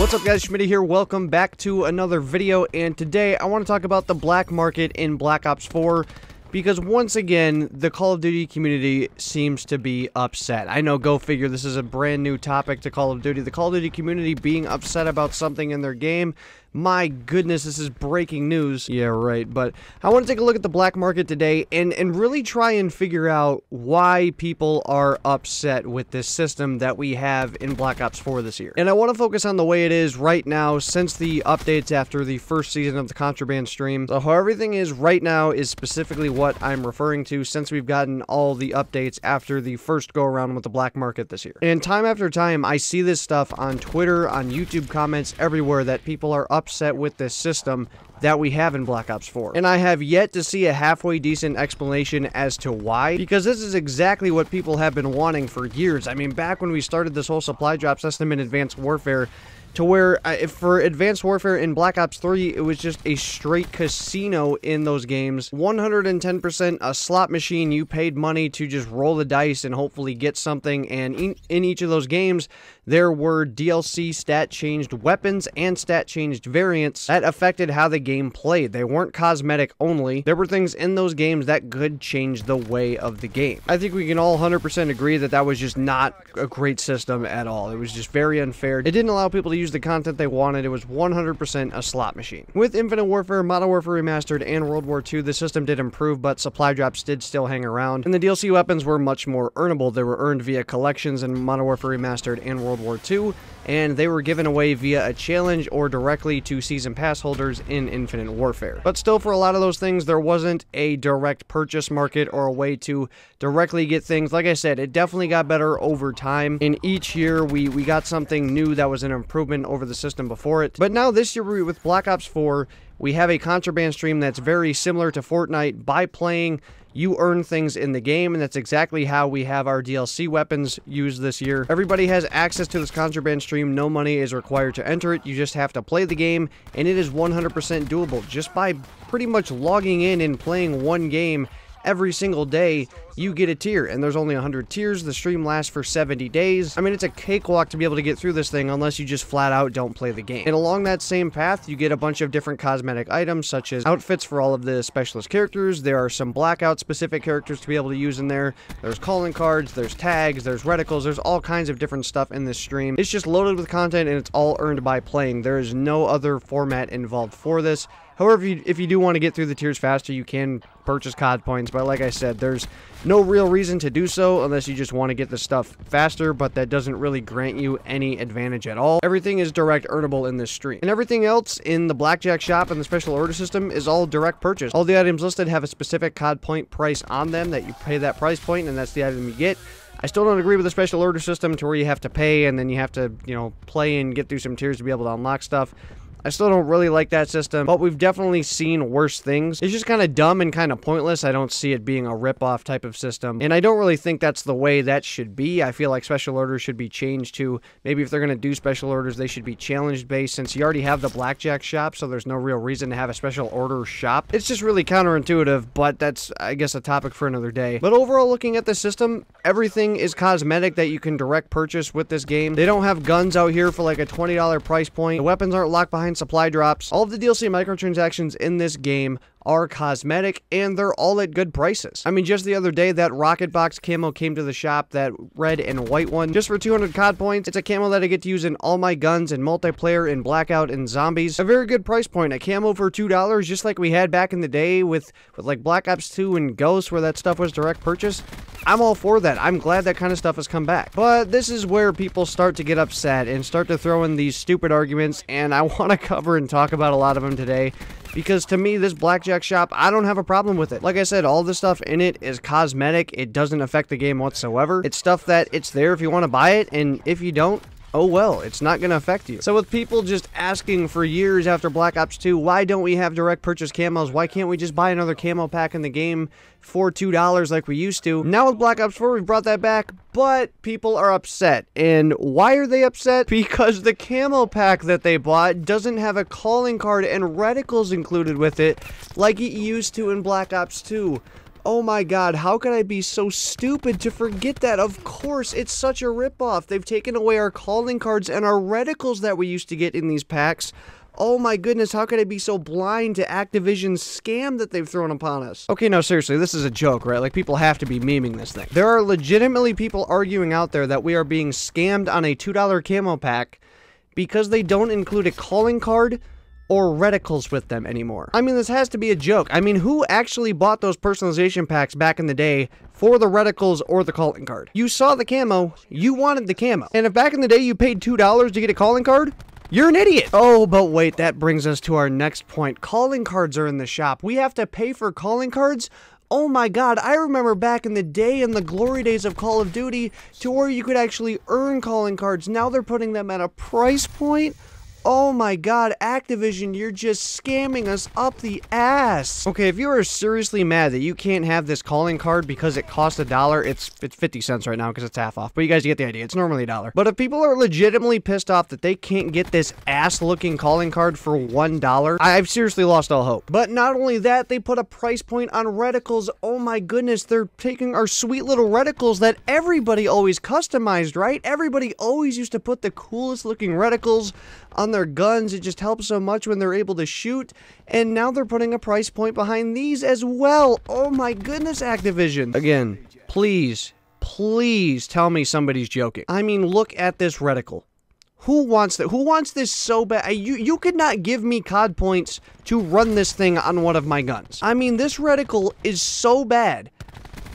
What's up guys, Schmitty here, welcome back to another video, and today I want to talk about the black market in Black Ops 4, because once again, the Call of Duty community seems to be upset. I know, go figure, this is a brand new topic to Call of Duty. The Call of Duty community being upset about something in their game. My goodness, this is breaking news. Yeah, right, but I want to take a look at the black market today and really try and figure out why people are upset with this system that we have in Black Ops 4 this year. And I want to focus on the way it is right now since the updates after the first season of the Contraband stream. So how everything is right now is specifically what I'm referring to since we've gotten all the updates after the first go-around with the black market this year. And time after time, I see this stuff on Twitter, on YouTube comments, everywhere that people are upset with this system that we have in Black Ops 4. And I have yet to see a halfway decent explanation as to why, because this is exactly what people have been wanting for years. I mean, back when we started this whole supply drop system in Advanced Warfare, to where for Advanced Warfare in Black Ops 3, it was just a straight casino in those games. 110% a slot machine. You paid money to just roll the dice and hopefully get something, and in each of those games, there were DLC stat-changed weapons and stat-changed variants that affected how the game played. They weren't cosmetic only. There were things in those games that could change the way of the game. I think we can all 100% agree that that was just not a great system at all. It was just very unfair. It didn't allow people to use the content they wanted. It was 100% a slot machine. With Infinite Warfare, Modern Warfare Remastered, and World War II, the system did improve, but supply drops did still hang around, and the DLC weapons were much more earnable. They were earned via collections in Modern Warfare Remastered and World War II, and they were given away via a challenge or directly to Season Pass holders in Infinite Warfare. But still, for a lot of those things, there wasn't a direct purchase market or a way to directly get things. Like I said, it definitely got better over time. In each year, we got something new that was an improvement over the system before it. But now this year with Black Ops 4, we have a Contraband stream that's very similar to Fortnite. By playing, you earn things in the game, and that's exactly how we have our DLC weapons used this year. Everybody has access to this Contraband stream. No money is required to enter it. You just have to play the game, and it is 100% doable. Just by pretty much logging in and playing one game every single day, you get a tier, and there's only 100 tiers. The stream lasts for 70 days. I mean, it's a cakewalk to be able to get through this thing unless you just flat out don't play the game. And along that same path, you get a bunch of different cosmetic items, such as outfits for all of the specialist characters. There are some blackout specific characters to be able to use in there. There's calling cards, there's tags, there's reticles, there's all kinds of different stuff in this stream. It's just loaded with content, and it's all earned by playing. There is no other format involved for this. However, if you do want to get through the tiers faster, you can purchase COD points, but like I said, there's no real reason to do so unless you just want to get the stuff faster, but that doesn't really grant you any advantage at all. Everything is direct earnable in this stream. And everything else in the Blackjack shop and the special order system is all direct purchase. All the items listed have a specific COD point price on them that you pay that price point, and that's the item you get. I still don't agree with the special order system to where you have to pay and then you have to, you know, play and get through some tiers to be able to unlock stuff. I still don't really like that system, but we've definitely seen worse things. It's just kind of dumb and kind of pointless. I don't see it being a rip-off type of system, and I don't really think that's the way that should be. I feel like special orders should be changed to, maybe if they're going to do special orders, they should be challenge-based, since you already have the Blackjack shop, so there's no real reason to have a special order shop. It's just really counterintuitive, but that's, I guess, a topic for another day. But overall, looking at the system, everything is cosmetic that you can direct purchase with this game. They don't have guns out here for like a $20 price point. The weapons aren't locked behind supply drops. All of the DLC microtransactions in this game are cosmetic, and they're all at good prices. I mean, just the other day, that rocket box camo came to the shop, that red and white one, just for 200 COD points. It's a camo that I get to use in all my guns and multiplayer and blackout and zombies. A very good price point. A camo for $2, just like we had back in the day with like Black Ops 2 and Ghost, where that stuff was direct purchase. I'm all for that. I'm glad that kind of stuff has come back. But this is where people start to get upset and start to throw in these stupid arguments, and I want to cover and talk about a lot of them today. Because to me, this Blackjack shop, I don't have a problem with it. Like I said, all the stuff in it is cosmetic. It doesn't affect the game whatsoever. It's stuff that it's there if you want to buy it, and if you don't, oh well, it's not going to affect you. So with people just asking for years after Black Ops 2, why don't we have direct purchase camos? Why can't we just buy another camo pack in the game for $2 like we used to? Now with Black Ops 4, we've brought that back, but people are upset. And why are they upset? Because the camo pack that they bought doesn't have a calling card and reticles included with it like it used to in Black Ops 2. Oh my god, how could I be so stupid to forget that? Of course, it's such a ripoff. They've taken away our calling cards and our reticles that we used to get in these packs. Oh my goodness, how could I be so blind to Activision's scam that they've thrown upon us? Okay, no, seriously, this is a joke, right? Like, people have to be memeing this thing. There are legitimately people arguing out there that we are being scammed on a $2 camo pack because they don't include a calling card or reticles with them anymore. I mean, this has to be a joke. I mean, who actually bought those personalization packs back in the day for the reticles or the calling card? You saw the camo, you wanted the camo. And if back in the day you paid $2 to get a calling card, you're an idiot. Oh, but wait, that brings us to our next point. Calling cards are in the shop. We have to pay for calling cards? Oh my god, I remember back in the day, in the glory days of Call of Duty, to where you could actually earn calling cards. Now they're putting them at a price point? Oh my god, Activision, you're just scamming us up the ass. Okay, if you are seriously mad that you can't have this calling card because it costs $1, it's 50 cents right now because it's half off. But you guys get the idea, it's normally $1. But if people are legitimately pissed off that they can't get this ass-looking calling card for $1, I've seriously lost all hope. But not only that, they put a price point on reticles. Oh my goodness, they're taking our sweet little reticles that everybody always customized, right? Everybody always used to put the coolest looking reticles on their guns. It just helps so much when they're able to shoot, and now they're putting a price point behind these as well. Oh my goodness, Activision. Again, please tell me somebody's joking. I mean, look at this reticle. Who wants that? Who wants this so bad? You could not give me COD points to run this thing on one of my guns. I mean, this reticle is so bad.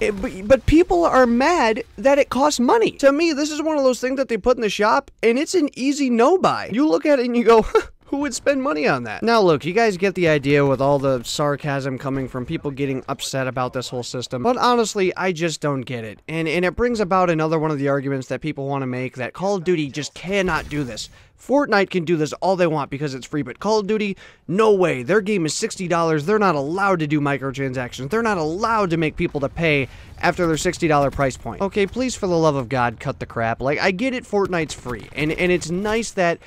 But people are mad that it costs money. To me, this is one of those things that they put in the shop, and it's an easy no-buy. You look at it and you go, who would spend money on that? Now look, you guys get the idea with all the sarcasm coming from people getting upset about this whole system. But honestly, I just don't get it. And it brings about another one of the arguments that people want to make, that Call of Duty just cannot do this. Fortnite can do this all they want because it's free, but Call of Duty, no way. Their game is $60. They're not allowed to do microtransactions. They're not allowed to make people to pay after their $60 price point. Okay, please, for the love of God, cut the crap. Like, I get it, Fortnite's free, and it's nice that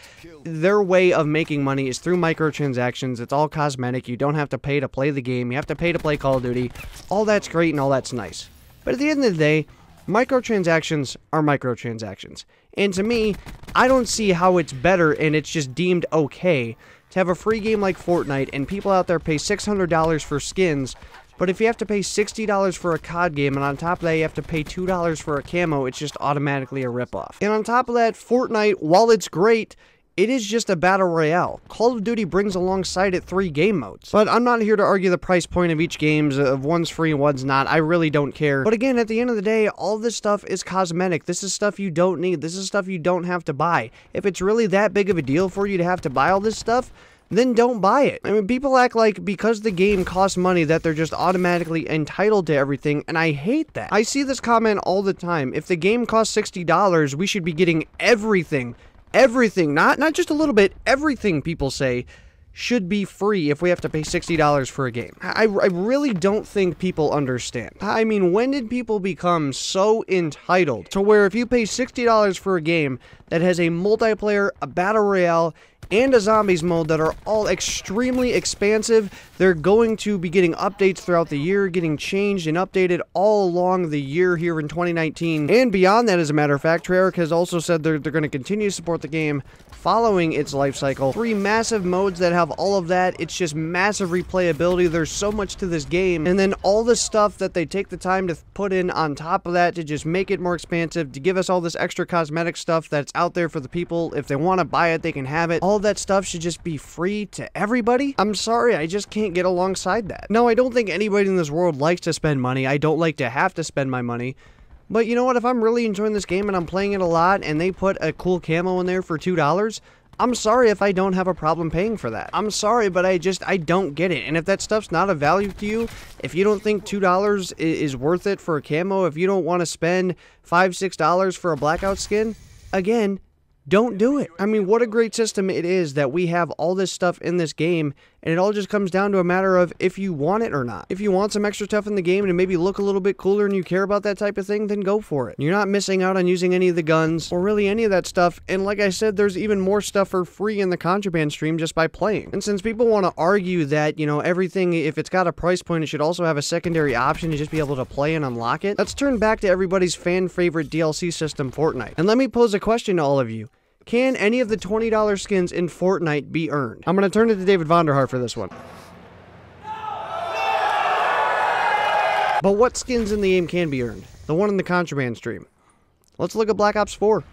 their way of making money is through microtransactions. It's all cosmetic. You don't have to pay to play the game. You have to pay to play Call of Duty. All that's great and all that's nice. But at the end of the day, microtransactions are microtransactions. And to me, I don't see how it's better and it's just deemed okay to have a free game like Fortnite and people out there pay $600 for skins, but if you have to pay $60 for a COD game and on top of that you have to pay $2 for a camo, it's just automatically a ripoff. And on top of that, Fortnite, while it's great, it is just a battle royale. Call of Duty brings alongside it 3 game modes. But I'm not here to argue the price point of each game, of one's free and one's not. I really don't care. But again, at the end of the day, all this stuff is cosmetic. This is stuff you don't need. This is stuff you don't have to buy. If it's really that big of a deal for you to have to buy all this stuff, then don't buy it. I mean, people act like because the game costs money that they're just automatically entitled to everything, and I hate that. I see this comment all the time. If the game costs $60, we should be getting everything. Everything, not just a little bit, everything people say should be free if we have to pay $60 for a game. I really don't think people understand. I mean, when did people become so entitled to where if you pay $60 for a game that has a multiplayer, a battle royale, and a zombies mode that are all extremely expansive, they're going to be getting updates throughout the year, getting changed and updated all along the year here in 2019. And beyond that, as a matter of fact, Treyarch has also said they're going to continue to support the game following its life cycle. 3 massive modes that have all of that. It's just massive replayability. There's so much to this game. And then all the stuff that they take the time to put in on top of that to just make it more expansive, to give us all this extra cosmetic stuff that's out there for the people. If they want to buy it, they can have it. All that stuff should just be free to everybody. I'm sorry, I just can't get alongside that. No, I don't think anybody in this world likes to spend money. I don't like to have to spend my money. But you know what? If I'm really enjoying this game and I'm playing it a lot and they put a cool camo in there for $2, I'm sorry if I don't have a problem paying for that. I'm sorry, but I don't get it. And if that stuff's not of value to you, if you don't think $2 is worth it for a camo, if you don't want to spend $5, $6 for a blackout skin, again, don't do it. I mean, what a great system it is that we have all this stuff in this game, And it all just comes down to a matter of if you want it or not. If you want some extra stuff in the game and maybe look a little bit cooler and you care about that type of thing, then go for it. You're not missing out on using any of the guns or really any of that stuff. And like I said, there's even more stuff for free in the contraband stream just by playing. And since people want to argue that, you know, everything, if it's got a price point, it should also have a secondary option to just be able to play and unlock it, let's turn back to everybody's fan favorite DLC system, Fortnite. And let me pose a question to all of you. Can any of the $20 skins in Fortnite be earned? I'm going to turn it to David Vonderhaar for this one. But what skins in the game can be earned? The one in the contraband stream. Let's look at Black Ops 4.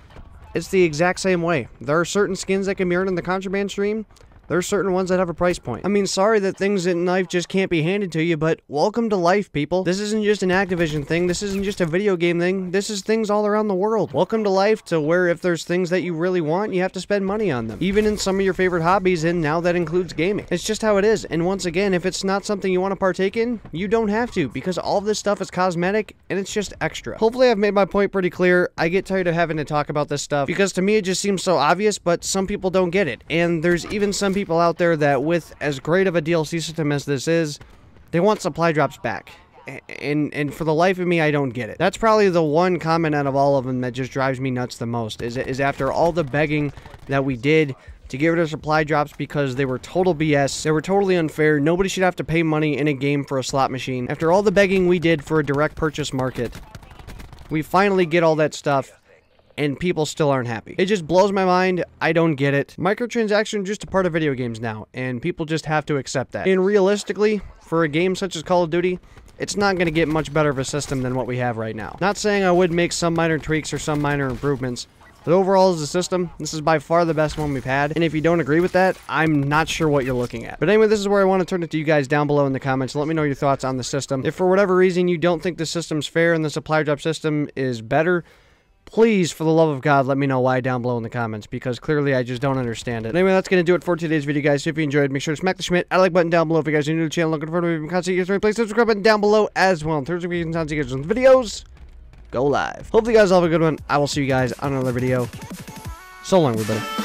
It's the exact same way. There are certain skins that can be earned in the contraband stream. There are certain ones that have a price point. I mean, sorry that things in life just can't be handed to you, but welcome to life, people. This isn't just an Activision thing. This isn't just a video game thing. This is things all around the world. Welcome to life, to where if there's things that you really want, you have to spend money on them. Even in some of your favorite hobbies, and now that includes gaming. It's just how it is. And once again, if it's not something you want to partake in, you don't have to, because all of this stuff is cosmetic, and it's just extra. Hopefully I've made my point pretty clear. I get tired of having to talk about this stuff, because to me it just seems so obvious, but some people don't get it. And there's even some people out there that with as great of a DLC system as this is, they want supply drops back. And for the life of me, I don't get it. That's probably the one comment out of all of them that just drives me nuts the most, is after all the begging that we did to get rid of supply drops because they were total BS, they were totally unfair, nobody should have to pay money in a game for a slot machine. After all the begging we did for a direct purchase market, we finally get all that stuff, and people still aren't happy. It just blows my mind. I don't get it. Microtransactions are just a part of video games now, and people just have to accept that. And realistically, for a game such as Call of Duty, it's not going to get much better of a system than what we have right now. Not saying I would make some minor tweaks or some minor improvements, but overall as a system, this is by far the best one we've had, and if you don't agree with that, I'm not sure what you're looking at. But anyway, this is where I want to turn it to you guys down below in the comments. Let me know your thoughts on the system. If for whatever reason you don't think the system's fair and the supply drop system is better, please, for the love of God, let me know why down below in the comments, because clearly I just don't understand it. Anyway, that's going to do it for today's video, guys. So if you enjoyed, make sure to smack the Schmidt like button down below. If you guys are new to the channel, looking forward to content, please subscribe button down below as well. And Thursday, we can see you guys on the videos. Go live. Hopefully you guys all have a good one. I will see you guys on another video. So long, everybody.